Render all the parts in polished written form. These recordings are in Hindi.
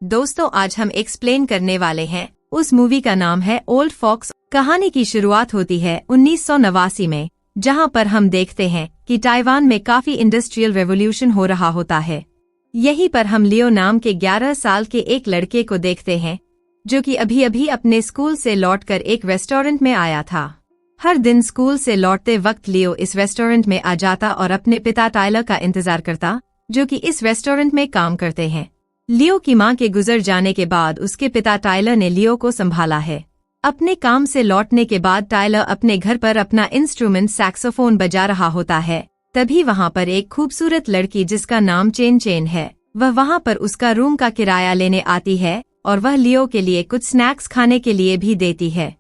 दोस्तों आज हम एक्सप्लेन करने वाले हैं उस मूवी का नाम है ओल्ड फॉक्स। कहानी की शुरुआत होती है 1989 में, जहां पर हम देखते हैं कि ताइवान में काफी इंडस्ट्रियल रेवोल्यूशन हो रहा होता है। यहीं पर हम लियो नाम के 11 साल के एक लड़के को देखते हैं जो कि अभी अभी अपने स्कूल से लौटकर एक रेस्टोरेंट में आया था। हर दिन स्कूल से लौटते वक्त लियो इस रेस्टोरेंट में आ जाता और अपने पिता टाइलर का इंतजार करता, जो कि इस रेस्टोरेंट में काम करते हैं। लियो की मां के गुजर जाने के बाद उसके पिता टाइलर ने लियो को संभाला है। अपने काम से लौटने के बाद टाइलर अपने घर पर अपना इंस्ट्रूमेंट सैक्सोफोन बजा रहा होता है। तभी वहां पर एक खूबसूरत लड़की जिसका नाम चेन चेन है, वह वहां पर उसका रूम का किराया लेने आती है और वह लियो के लिए कुछ स्नैक्स खाने के लिए भी देती है।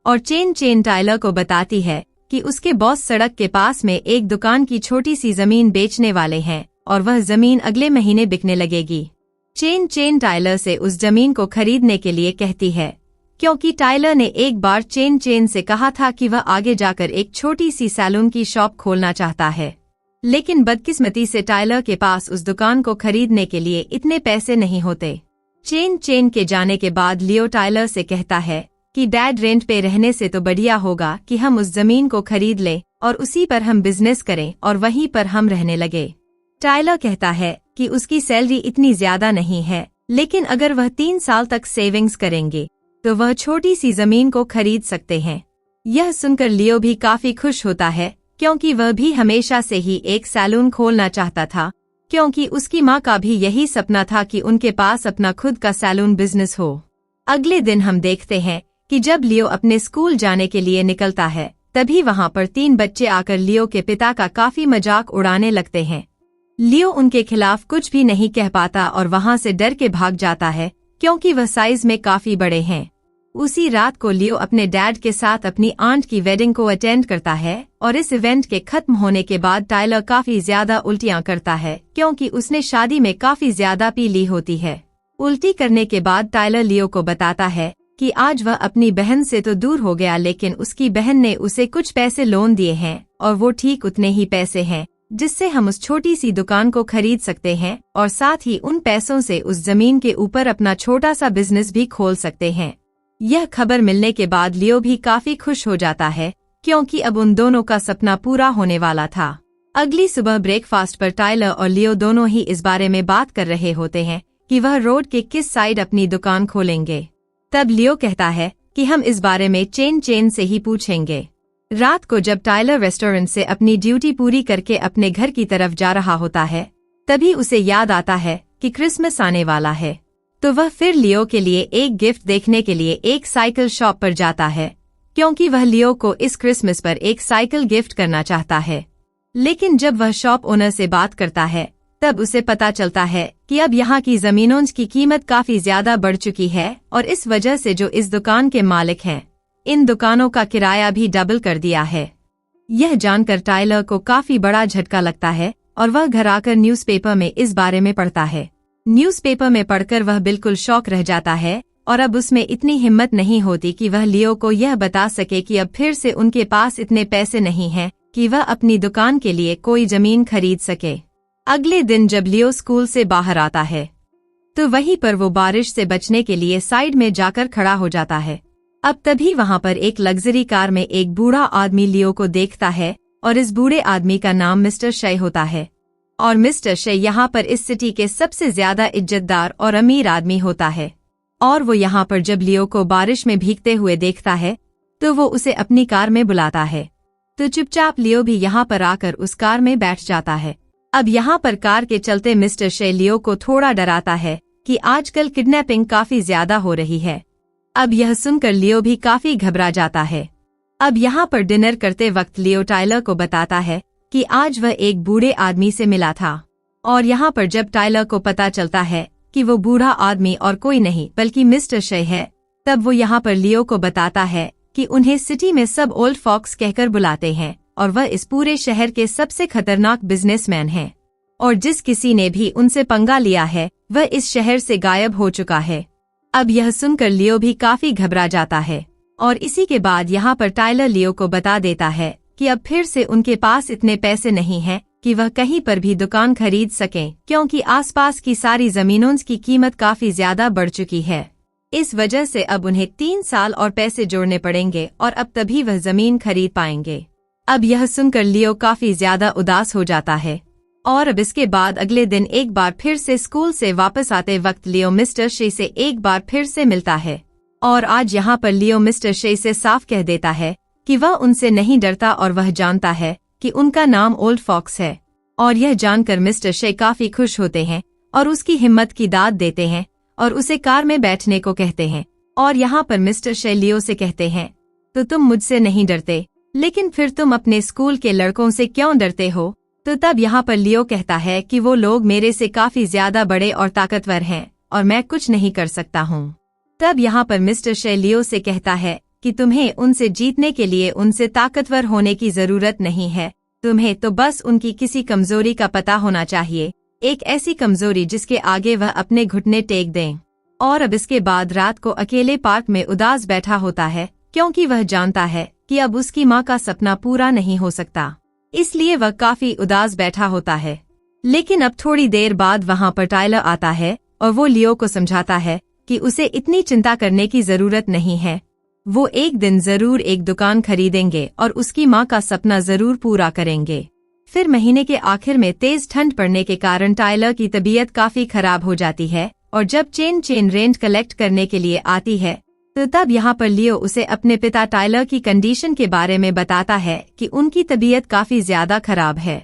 और चेन चेन टाइलर को बताती है कि उसके बॉस सड़क के पास में एक दुकान की छोटी सी जमीन बेचने वाले हैं और वह जमीन अगले महीने बिकने लगेगी। चेन चेन टाइलर से उस जमीन को खरीदने के लिए कहती है, क्योंकि टाइलर ने एक बार चेन चेन से कहा था कि वह आगे जाकर एक छोटी सी सैलून की शॉप खोलना चाहता है। लेकिन बदकिस्मती से टाइलर के पास उस दुकान को खरीदने के लिए इतने पैसे नहीं होते। चेन चेन के जाने के बाद लियो टाइलर से कहता है कि डैड रेंट पे रहने से तो बढ़िया होगा कि हम उस जमीन को खरीद लें और उसी पर हम बिजनेस करें और वहीं पर हम रहने लगे। टाइलर कहता है कि उसकी सैलरी इतनी ज्यादा नहीं है, लेकिन अगर वह 3 साल तक सेविंग्स करेंगे तो वह छोटी सी जमीन को खरीद सकते हैं। यह सुनकर लियो भी काफी खुश होता है, क्योंकि वह भी हमेशा से ही एक सैलून खोलना चाहता था, क्योंकि उसकी माँ का भी यही सपना था कि उनके पास अपना खुद का सैलून बिजनेस हो। अगले दिन हम देखते हैं कि जब लियो अपने स्कूल जाने के लिए निकलता है, तभी वहां पर 3 बच्चे आकर लियो के पिता का काफी मजाक उड़ाने लगते हैं। लियो उनके खिलाफ कुछ भी नहीं कह पाता और वहां से डर के भाग जाता है, क्योंकि वह साइज में काफी बड़े हैं। उसी रात को लियो अपने डैड के साथ अपनी आंट की वेडिंग को अटेंड करता है और इस इवेंट के खत्म होने के बाद टाइलर काफी ज्यादा उल्टियां करता है, क्योंकि उसने शादी में काफी ज्यादा पी ली होती है। उल्टी करने के बाद टाइलर लियो को बताता है कि आज वह अपनी बहन से तो दूर हो गया, लेकिन उसकी बहन ने उसे कुछ पैसे लोन दिए हैं और वो ठीक उतने ही पैसे हैं जिससे हम उस छोटी सी दुकान को खरीद सकते हैं और साथ ही उन पैसों से उस जमीन के ऊपर अपना छोटा सा बिजनेस भी खोल सकते हैं। यह खबर मिलने के बाद लियो भी काफी खुश हो जाता है, क्योंकि अब उन दोनों का सपना पूरा होने वाला था। अगली सुबह ब्रेकफास्ट पर टाइलर और लियो दोनों ही इस बारे में बात कर रहे होते हैं कि वह रोड के किस साइड अपनी दुकान खोलेंगे। तब लियो कहता है कि हम इस बारे में चेन चेन से ही पूछेंगे। रात को जब टाइलर रेस्टोरेंट से अपनी ड्यूटी पूरी करके अपने घर की तरफ जा रहा होता है, तभी उसे याद आता है कि क्रिसमस आने वाला है। तो वह फिर लियो के लिए एक गिफ्ट देखने के लिए एक साइकिल शॉप पर जाता है, क्योंकि वह लियो को इस क्रिसमस पर एक साइकिल गिफ्ट करना चाहता है। लेकिन जब वह शॉप ओनर से बात करता है, तब उसे पता चलता है कि अब यहाँ की जमीनों की कीमत काफी ज्यादा बढ़ चुकी है और इस वजह से जो इस दुकान के मालिक हैं, इन दुकानों का किराया भी डबल कर दिया है। यह जानकर टाइलर को काफी बड़ा झटका लगता है और वह घर आकर न्यूज़पेपर में इस बारे में पढ़ता है। न्यूज़पेपर में पढ़कर वह बिल्कुल शॉक रह जाता है और अब उसमें इतनी हिम्मत नहीं होती कि वह लियो को यह बता सके कि अब फिर से उनके पास इतने पैसे नहीं हैं कि वह अपनी दुकान के लिए कोई जमीन खरीद सके। अगले दिन जब लियो स्कूल से बाहर आता है, तो वहीं पर वो बारिश से बचने के लिए साइड में जाकर खड़ा हो जाता है। अब तभी वहां पर एक लग्जरी कार में एक बूढ़ा आदमी लियो को देखता है और इस बूढ़े आदमी का नाम मिस्टर शे होता है। और मिस्टर शे यहाँ पर इस सिटी के सबसे ज्यादा इज्जतदार और अमीर आदमी होता है। और वो यहाँ पर जब लियो को बारिश में भीगते हुए देखता है, तो वो उसे अपनी कार में बुलाता है। तो चुपचाप लियो भी यहाँ पर आकर उस कार में बैठ जाता है। अब यहाँ पर कार के चलते मिस्टर शे लियो को थोड़ा डराता है कि आजकल किडनैपिंग काफी ज्यादा हो रही है। अब यह सुनकर लियो भी काफी घबरा जाता है। अब यहाँ पर डिनर करते वक्त लियो टाइलर को बताता है कि आज वह एक बूढ़े आदमी से मिला था। और यहाँ पर जब टाइलर को पता चलता है कि वो बूढ़ा आदमी और कोई नहीं बल्कि मिस्टर शे है, तब वो यहाँ पर लियो को बताता है कि उन्हें सिटी में सब ओल्ड फॉक्स कहकर बुलाते हैं और वह इस पूरे शहर के सबसे खतरनाक बिजनेसमैन हैं। और जिस किसी ने भी उनसे पंगा लिया है, वह इस शहर से गायब हो चुका है। अब यह सुनकर लियो भी काफी घबरा जाता है और इसी के बाद यहाँ पर टाइलर लियो को बता देता है कि अब फिर से उनके पास इतने पैसे नहीं हैं कि वह कहीं पर भी दुकान खरीद सकें, क्योंकि आसपास की सारी जमीनों की कीमत काफी ज्यादा बढ़ चुकी है। इस वजह से अब उन्हें 3 साल और पैसे जोड़ने पड़ेंगे और अब तभी वह जमीन खरीद पाएंगे। अब यह सुनकर लियो काफी ज्यादा उदास हो जाता है और अब इसके बाद अगले दिन एक बार फिर से स्कूल से वापस आते वक्त लियो मिस्टर शे से एक बार फिर से मिलता है और आज यहाँ पर लियो मिस्टर शे से साफ कह देता है कि वह उनसे नहीं डरता और वह जानता है कि उनका नाम ओल्ड फॉक्स है। और यह जानकर मिस्टर शे काफी खुश होते हैं और उसकी हिम्मत की दाद देते हैं और उसे कार में बैठने को कहते हैं। और यहाँ पर मिस्टर शे लियो से कहते हैं, तो तुम मुझसे नहीं डरते, लेकिन फिर तुम अपने स्कूल के लड़कों से क्यों डरते हो? तो तब यहाँ पर लियो कहता है कि वो लोग मेरे से काफी ज्यादा बड़े और ताकतवर हैं और मैं कुछ नहीं कर सकता हूँ। तब यहाँ पर मिस्टर शे लियो से कहता है कि तुम्हें उनसे जीतने के लिए उनसे ताकतवर होने की जरूरत नहीं है, तुम्हें तो बस उनकी किसी कमजोरी का पता होना चाहिए, एक ऐसी कमजोरी जिसके आगे वह अपने घुटने टेक दें। और अब इसके बाद रात को अकेले पार्क में उदास बैठा होता है, क्योंकि वह जानता है कि अब उसकी माँ का सपना पूरा नहीं हो सकता, इसलिए वह काफी उदास बैठा होता है। लेकिन अब थोड़ी देर बाद वहाँ पर टाइलर आता है और वो लियो को समझाता है कि उसे इतनी चिंता करने की जरूरत नहीं है, वो एक दिन जरूर एक दुकान खरीदेंगे और उसकी माँ का सपना जरूर पूरा करेंगे। फिर महीने के आखिर में तेज ठंड पड़ने के कारण टाइलर की तबीयत काफी खराब हो जाती है और जब चेन रेंट कलेक्ट करने के लिए आती है तो तब यहाँ पर लियो उसे अपने पिता टाइलर की कंडीशन के बारे में बताता है कि उनकी तबीयत काफी ज्यादा खराब है।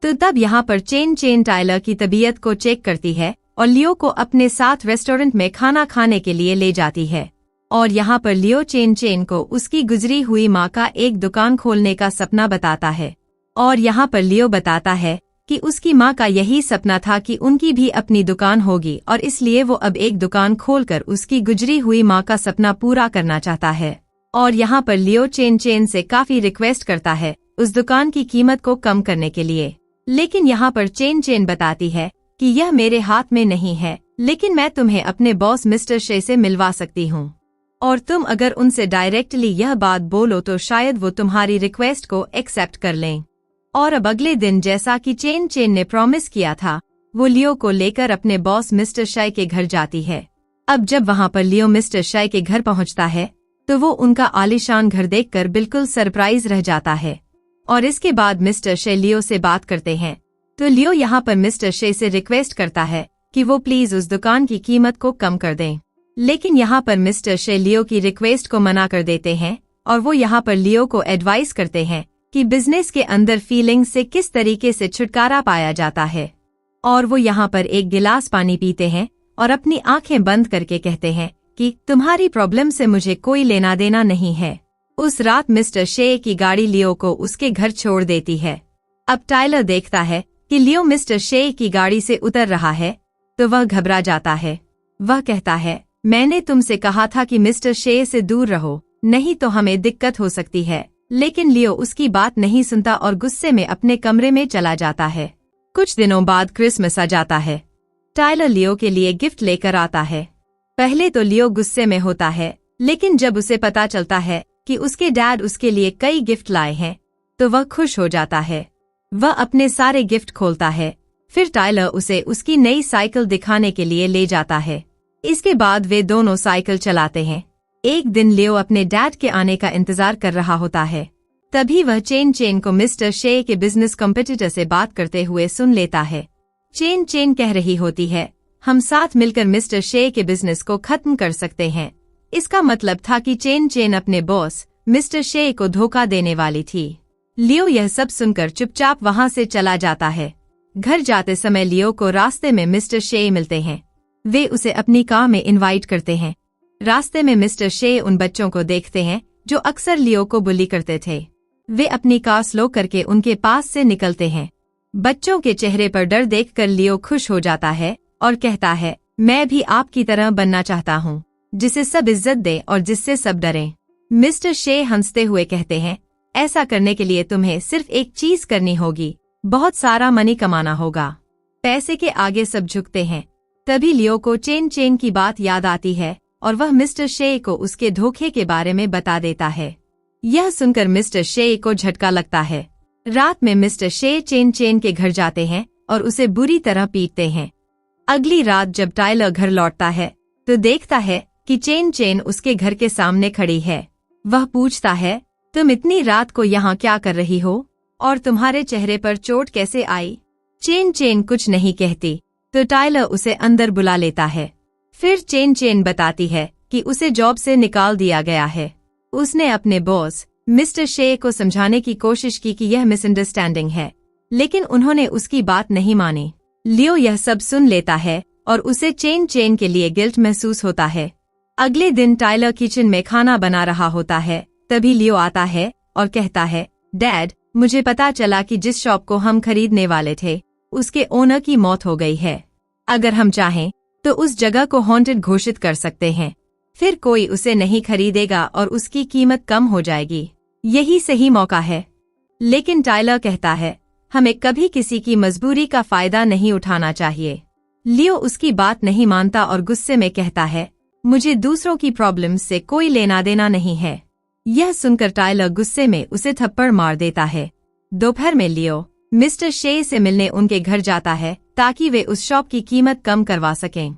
तो तब यहाँ पर चेन टाइलर की तबीयत को चेक करती है और लियो को अपने साथ रेस्टोरेंट में खाना खाने के लिए ले जाती है। और यहाँ पर लियो चेन को उसकी गुजरी हुई माँ का एक दुकान खोलने का सपना बताता है और यहाँ पर लियो बताता है कि उसकी माँ का यही सपना था कि उनकी भी अपनी दुकान होगी और इसलिए वो अब एक दुकान खोलकर उसकी गुजरी हुई माँ का सपना पूरा करना चाहता है। और यहाँ पर लियो चेन से काफी रिक्वेस्ट करता है उस दुकान की कीमत को कम करने के लिए, लेकिन यहाँ पर चेन बताती है कि यह मेरे हाथ में नहीं है, लेकिन मैं तुम्हें अपने बॉस मिस्टर शे से मिलवा सकती हूँ और तुम अगर उनसे डायरेक्टली यह बात बोलो तो शायद वो तुम्हारी रिक्वेस्ट को एक्सेप्ट कर लें। और अब अगले दिन जैसा कि चेन ने प्रॉमिस किया था, वो लियो को लेकर अपने बॉस मिस्टर शे के घर जाती है। अब जब वहाँ पर लियो मिस्टर शे के घर पहुँचता है तो वो उनका आलीशान घर देखकर बिल्कुल सरप्राइज रह जाता है। और इसके बाद मिस्टर शे लियो से बात करते हैं तो लियो यहाँ पर मिस्टर शे से रिक्वेस्ट करता है कि वो प्लीज उस दुकान की कीमत को कम कर दें, लेकिन यहाँ पर मिस्टर शे लियो की रिक्वेस्ट को मना कर देते हैं और वो यहाँ पर लियो को एडवाइस करते हैं कि बिजनेस के अंदर फीलिंग से किस तरीके से छुटकारा पाया जाता है। और वो यहाँ पर एक गिलास पानी पीते हैं और अपनी आंखें बंद करके कहते हैं कि तुम्हारी प्रॉब्लम से मुझे कोई लेना देना नहीं है। उस रात मिस्टर शे की गाड़ी लियो को उसके घर छोड़ देती है। अब टाइलर देखता है कि लियो मिस्टर शे की गाड़ी से उतर रहा है तो वह घबरा जाता है। वह कहता है, मैंने तुमसे कहा था कि मिस्टर शे से दूर रहो, नहीं तो हमें दिक्कत हो सकती है। लेकिन लियो उसकी बात नहीं सुनता और गुस्से में अपने कमरे में चला जाता है। कुछ दिनों बाद क्रिसमस आ जाता है। टाइलर लियो के लिए गिफ्ट लेकर आता है। पहले तो लियो गुस्से में होता है, लेकिन जब उसे पता चलता है कि उसके डैड उसके लिए कई गिफ्ट लाए हैं तो वह खुश हो जाता है। वह अपने सारे गिफ्ट खोलता है। फिर टाइलर उसे उसकी नई साइकिल दिखाने के लिए ले जाता है। इसके बाद वे दोनों साइकिल चलाते हैं। एक दिन लियो अपने डैड के आने का इंतजार कर रहा होता है। तभी वह चेन को मिस्टर शे के बिजनेस कॉम्पिटिटर से बात करते हुए सुन लेता है। चेन कह रही होती है, हम साथ मिलकर मिस्टर शे के बिजनेस को खत्म कर सकते हैं। इसका मतलब था कि चेन अपने बॉस मिस्टर शे को धोखा देने वाली थी। लियो यह सब सुनकर चुपचाप वहाँ से चला जाता है। घर जाते समय लियो को रास्ते में मिस्टर शे मिलते हैं। वे उसे अपनी कार में इनवाइट करते हैं। रास्ते में मिस्टर शे उन बच्चों को देखते हैं जो अक्सर लियो को बुली करते थे। वे अपनी कार स्लो करके उनके पास से निकलते हैं। बच्चों के चेहरे पर डर देखकर लियो खुश हो जाता है और कहता है, मैं भी आपकी तरह बनना चाहता हूँ, जिसे सब इज्जत दे और जिससे सब डरें। मिस्टर शे हंसते हुए कहते हैं, ऐसा करने के लिए तुम्हें सिर्फ एक चीज करनी होगी, बहुत सारा मनी कमाना होगा। पैसे के आगे सब झुकते हैं। तभी लियो को चेन की बात याद आती है और वह मिस्टर शे को उसके धोखे के बारे में बता देता है। यह सुनकर मिस्टर शे को झटका लगता है। रात में मिस्टर शे चेन के घर जाते हैं और उसे बुरी तरह पीटते हैं। अगली रात जब टाइलर घर लौटता है तो देखता है कि चेन उसके घर के सामने खड़ी है। वह पूछता है, तुम इतनी रात को यहाँ क्या कर रही हो और तुम्हारे चेहरे पर चोट कैसे आई? चेन कुछ नहीं कहती तो टाइलर उसे अंदर बुला लेता है। फिर चेन बताती है कि उसे जॉब से निकाल दिया गया है। उसने अपने बॉस मिस्टर शे को समझाने की कोशिश की कि यह मिसअंडरस्टैंडिंग है, लेकिन उन्होंने उसकी बात नहीं मानी। लियो यह सब सुन लेता है और उसे चेन के लिए गिल्ट महसूस होता है। अगले दिन टाइलर किचन में खाना बना रहा होता है, तभी लियो आता है और कहता है, डैड, मुझे पता चला कि जिस शॉप को हम खरीदने वाले थे उसके ओनर की मौत हो गई है। अगर हम चाहें तो उस जगह को हॉन्टेड घोषित कर सकते हैं, फिर कोई उसे नहीं खरीदेगा और उसकी कीमत कम हो जाएगी। यही सही मौका है। लेकिन टाइलर कहता है, हमें कभी किसी की मजबूरी का फायदा नहीं उठाना चाहिए। लियो उसकी बात नहीं मानता और गुस्से में कहता है, मुझे दूसरों की प्रॉब्लम्स से कोई लेना देना नहीं है। यह सुनकर टाइलर गुस्से में उसे थप्पड़ मार देता है। दोपहर में लियो मिस्टर शे से मिलने उनके घर जाता है ताकि वे उस शॉप की कीमत कम करवा सकें।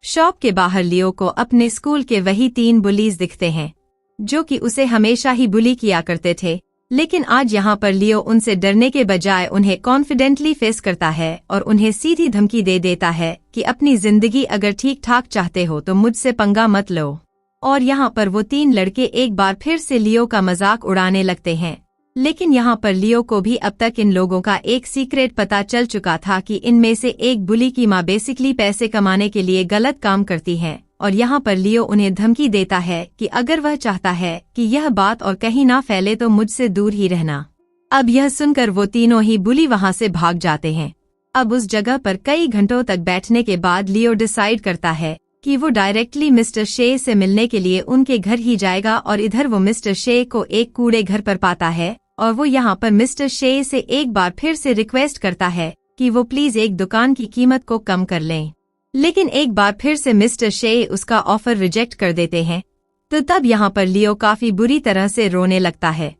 शॉप के बाहर लियो को अपने स्कूल के वही 3 बुलीज दिखते हैं जो कि उसे हमेशा ही बुली किया करते थे, लेकिन आज यहाँ पर लियो उनसे डरने के बजाय उन्हें कॉन्फिडेंटली फेस करता है और उन्हें सीधी धमकी दे देता है कि अपनी जिंदगी अगर ठीक ठाक चाहते हो तो मुझसे पंगा मत लो। और यहाँ पर वो 3 लड़के एक बार फिर से लियो का मजाक उड़ाने लगते हैं। लेकिन यहाँ पर लियो को भी अब तक इन लोगों का एक सीक्रेट पता चल चुका था कि इनमें से एक बुली की माँ बेसिकली पैसे कमाने के लिए गलत काम करती है, और यहाँ पर लियो उन्हें धमकी देता है कि अगर वह चाहता है कि यह बात और कहीं ना फैले तो मुझसे दूर ही रहना। अब यह सुनकर वो तीनों ही बुली वहाँ से भाग जाते हैं। अब उस जगह पर कई घंटों तक बैठने के बाद लियो डिसाइड करता है कि वो डायरेक्टली मिस्टर शे से मिलने के लिए उनके घर ही जाएगा, और इधर वो मिस्टर शे को एक कूड़े घर पर पाता है और वो यहाँ पर मिस्टर शे से एक बार फिर से रिक्वेस्ट करता है कि वो प्लीज एक दुकान की कीमत को कम कर लें। लेकिन एक बार फिर से मिस्टर शे उसका ऑफर रिजेक्ट कर देते हैं। तो तब यहाँ पर लियो काफी बुरी तरह से रोने लगता है।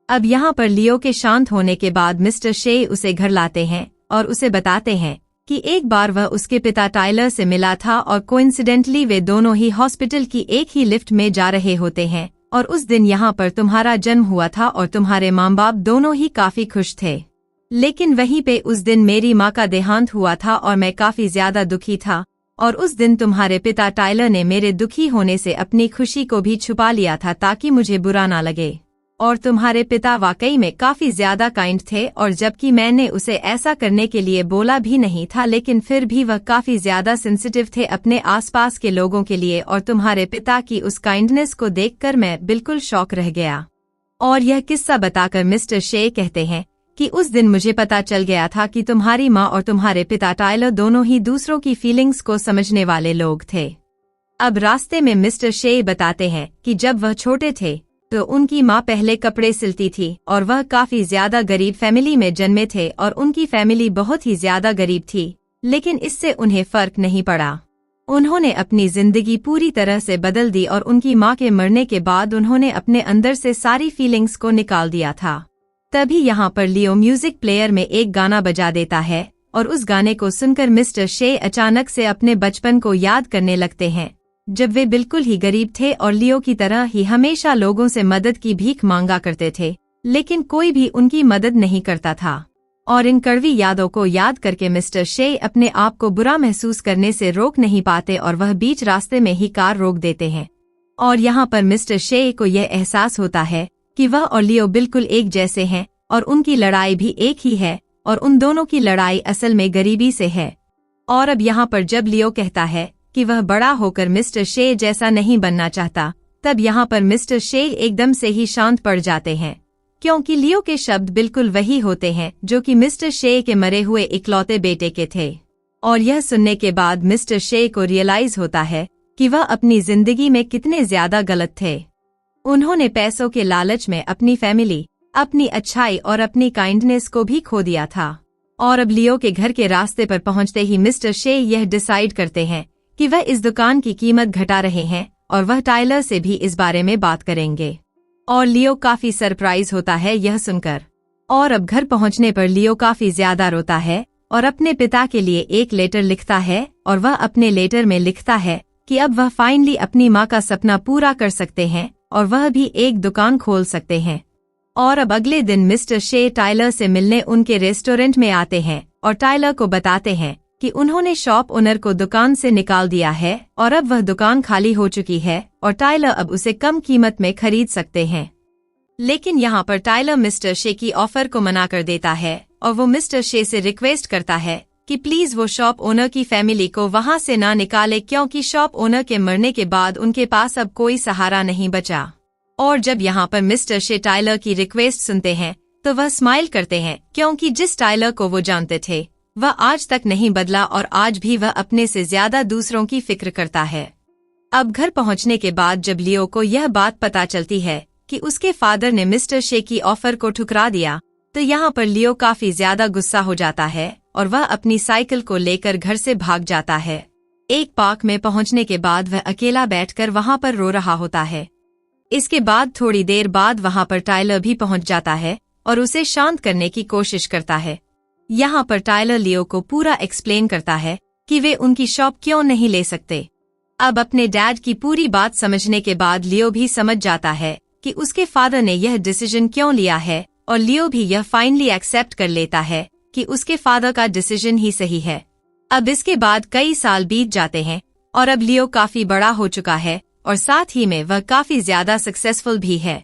अब यहाँ पर लियो के शांत होने के बाद मिस्टर शे उसे घर लाते हैं और उसे बताते हैं कि एक बार वह उसके पिता टाइलर से मिला था और कोइंसिडेंटली वे दोनों ही हॉस्पिटल की एक ही लिफ्ट में जा रहे होते हैं, और उस दिन यहाँ पर तुम्हारा जन्म हुआ था और तुम्हारे माँ बाप दोनों ही काफी खुश थे। लेकिन वहीं पे उस दिन मेरी माँ का देहांत हुआ था और मैं काफी ज्यादा दुखी था, और उस दिन तुम्हारे पिता टाइलर ने मेरे दुखी होने से अपनी खुशी को भी छुपा लिया था ताकि मुझे बुरा ना लगे। और तुम्हारे पिता वाकई में काफी ज्यादा काइंड थे, और जबकि मैंने उसे ऐसा करने के लिए बोला भी नहीं था, लेकिन फिर भी वह काफी ज्यादा सेंसिटिव थे अपने आसपास के लोगों के लिए, और तुम्हारे पिता की उस काइंडनेस को देखकर मैं बिल्कुल शॉक रह गया। और यह किस्सा बताकर मिस्टर शे कहते हैं कि उस दिन मुझे पता चल गया था कि तुम्हारी माँ और तुम्हारे पिता टाइलर दोनों ही दूसरों की फीलिंग्स को समझने वाले लोग थे। अब रास्ते में मिस्टर शे बताते हैं कि जब वह छोटे थे तो उनकी माँ पहले कपड़े सिलती थी और वह काफी ज्यादा गरीब फैमिली में जन्मे थे, और उनकी फैमिली बहुत ही ज्यादा गरीब थी, लेकिन इससे उन्हें फर्क नहीं पड़ा। उन्होंने अपनी जिंदगी पूरी तरह से बदल दी और उनकी माँ के मरने के बाद उन्होंने अपने अंदर से सारी फीलिंग्स को निकाल दिया था। तभी यहाँ पर लियो म्यूजिक प्लेयर में एक गाना बजा देता है, और उस गाने को सुनकर मिस्टर शे अचानक से अपने बचपन को याद करने लगते हैं, जब वे बिल्कुल ही गरीब थे और लियो की तरह ही हमेशा लोगों से मदद की भीख मांगा करते थे, लेकिन कोई भी उनकी मदद नहीं करता था। और इन कड़वी यादों को याद करके मिस्टर शे अपने आप को बुरा महसूस करने से रोक नहीं पाते और वह बीच रास्ते में ही कार रोक देते हैं। और यहाँ पर मिस्टर शे को यह एहसास होता है कि वह और लियो बिल्कुल एक जैसे हैं, और उनकी लड़ाई भी एक ही है, और उन दोनों की लड़ाई असल में गरीबी से है। और अब यहाँ पर जब लियो कहता है कि वह बड़ा होकर मिस्टर शे जैसा नहीं बनना चाहता, तब यहाँ पर मिस्टर शे एकदम से ही शांत पड़ जाते हैं, क्योंकि लियो के शब्द बिल्कुल वही होते हैं जो कि मिस्टर शे के मरे हुए इकलौते बेटे के थे। और यह सुनने के बाद मिस्टर शे को रियलाइज होता है कि वह अपनी जिंदगी में कितने ज्यादा गलत थे। उन्होंने पैसों के लालच में अपनी फैमिली, अपनी अच्छाई और अपनी काइंडनेस को भी खो दिया था। और अब लियो के घर के रास्ते पर पहुंचते ही मिस्टर शे यह डिसाइड करते हैं कि वह इस दुकान की कीमत घटा रहे हैं, और वह टाइलर से भी इस बारे में बात करेंगे। और लियो काफी सरप्राइज होता है यह सुनकर। और अब घर पहुंचने पर लियो काफी ज्यादा रोता है और अपने पिता के लिए एक लेटर लिखता है और वह अपने लेटर में लिखता है कि अब वह फाइनली अपनी माँ का सपना पूरा कर सकते हैं और वह भी एक दुकान खोल सकते हैं। और अब अगले दिन मिस्टर शे टाइलर से मिलने उनके रेस्टोरेंट में आते हैं और टाइलर को बताते हैं कि उन्होंने शॉप ओनर को दुकान से निकाल दिया है और अब वह दुकान खाली हो चुकी है और टाइलर अब उसे कम कीमत में खरीद सकते हैं। लेकिन यहाँ पर टाइलर मिस्टर शे की ऑफर को मना कर देता है और वो मिस्टर शे से रिक्वेस्ट करता है कि प्लीज वो शॉप ओनर की फैमिली को वहाँ से ना निकाले, क्योंकि शॉप ओनर के मरने के बाद उनके पास अब कोई सहारा नहीं बचा। और जब यहाँ पर मिस्टर शे टाइलर की रिक्वेस्ट सुनते हैं तो वह स्माइल करते हैं, क्योंकि जिस टाइलर को वो जानते थे वह आज तक नहीं बदला और आज भी वह अपने से ज्यादा दूसरों की फिक्र करता है। अब घर पहुँचने के बाद जब लियो को यह बात पता चलती है कि उसके फादर ने मिस्टर शे की ऑफर को ठुकरा दिया, तो यहाँ पर लियो काफी ज्यादा गुस्सा हो जाता है और वह अपनी साइकिल को लेकर घर से भाग जाता है। एक पार्क में पहुंचने के बाद वह अकेला बैठकर वहां पर रो रहा होता है। इसके बाद थोड़ी देर बाद वहां पर टाइलर भी पहुंच जाता है और उसे शांत करने की कोशिश करता है। यहाँ पर टाइलर लियो को पूरा एक्सप्लेन करता है कि वे उनकी शॉप क्यों नहीं ले सकते। अब अपने डैड की पूरी बात समझने के बाद लियो भी समझ जाता है कि उसके फादर ने यह डिसीजन क्यों लिया है और लियो भी यह फाइनली एक्सेप्ट कर लेता है कि उसके फादर का डिसीजन ही सही है। अब इसके बाद कई साल बीत जाते हैं और अब लियो काफी बड़ा हो चुका है और साथ ही में वह काफी ज्यादा सक्सेसफुल भी है।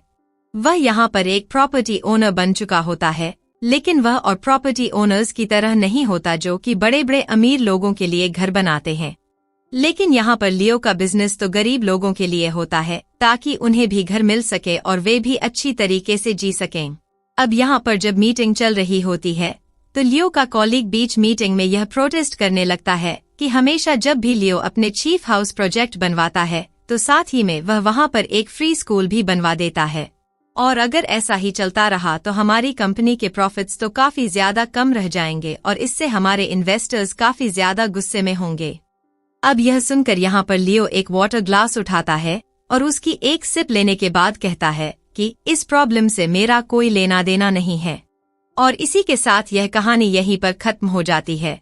वह यहाँ पर एक प्रॉपर्टी ओनर बन चुका होता है, लेकिन वह और प्रॉपर्टी ओनर्स की तरह नहीं होता जो कि बड़े बड़े अमीर लोगों के लिए घर बनाते हैं। लेकिन यहाँ पर लियो का बिजनेस तो गरीब लोगों के लिए होता है, ताकि उन्हें भी घर मिल सके और वे भी अच्छी तरीके से जी सकें। अब यहाँ पर जब मीटिंग चल रही होती है तो लियो का कॉलीग बीच मीटिंग में यह प्रोटेस्ट करने लगता है कि हमेशा जब भी लियो अपने चीफ हाउस प्रोजेक्ट बनवाता है तो साथ ही में वह वहाँ पर एक फ्री स्कूल भी बनवा देता है, और अगर ऐसा ही चलता रहा तो हमारी कंपनी के प्रॉफिट्स तो काफी ज्यादा कम रह जाएंगे और इससे हमारे इन्वेस्टर्स काफी ज्यादा गुस्से में होंगे। अब यह सुनकर यहाँ पर लियो एक वाटर ग्लास उठाता है और उसकी एक सिप लेने के बाद कहता है कि इस प्रॉब्लम से मेरा कोई लेना देना नहीं है। और इसी के साथ यह कहानी यहीं पर खत्म हो जाती है।